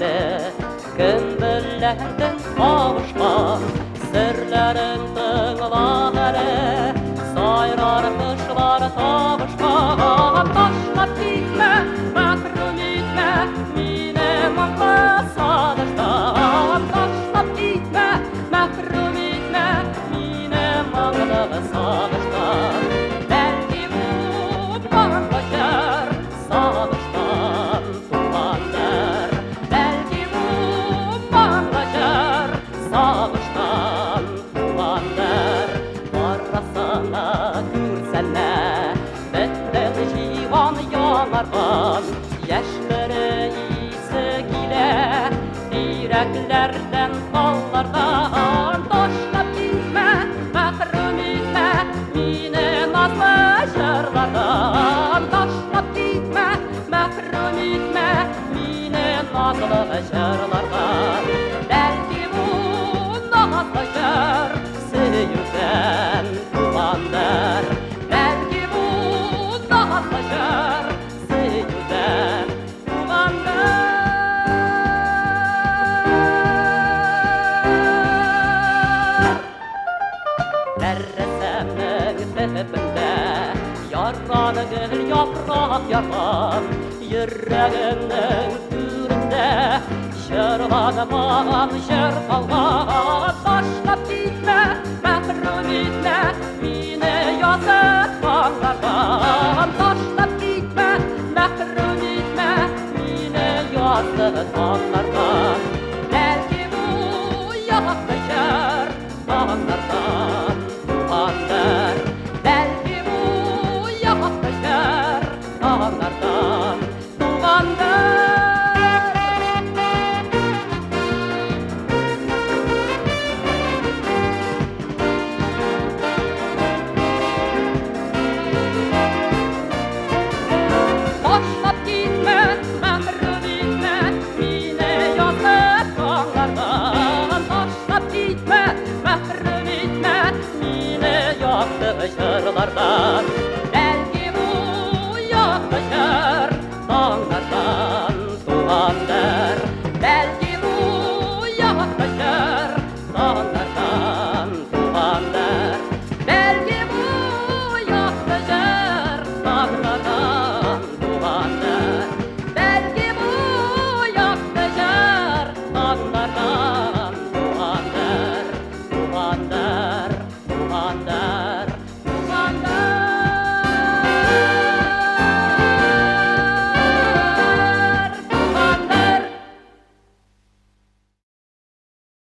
dertli Kim bilerdin kavuşkan Sirlerin dığlaları Sayrar kışlar tavuşkan Taşlap gitme, mahrum etme Mine mağla sadıştan Taşlap gitme, mahrum etme Mine mağla sadıştan Belki bu bağlaşır sadıştan tulanlar Belki bu bağlaşır sadıştan tulanlar Arasana gürsenle Beddel jivan yanargan Yaşları iyisi gile Direklerden kollardan Taşlap gitme, mahrum etme Mine nazlı jırlardan Taşlap gitme, mahrum etme Mine nazlı jırlardan Belki bu nazlı jır Yüzden tulanlar Belki bu dağlaşır Yüzden tulanlar Derresemlik tepinde Yaranı gül yaprak yapan Yüreğinin türünde Şırlanman şırkalgan Taşlap gitme, mahrum etme Mine yazık kanlardan Taşlap gitme, mahrum etme Mine yazık kanlardan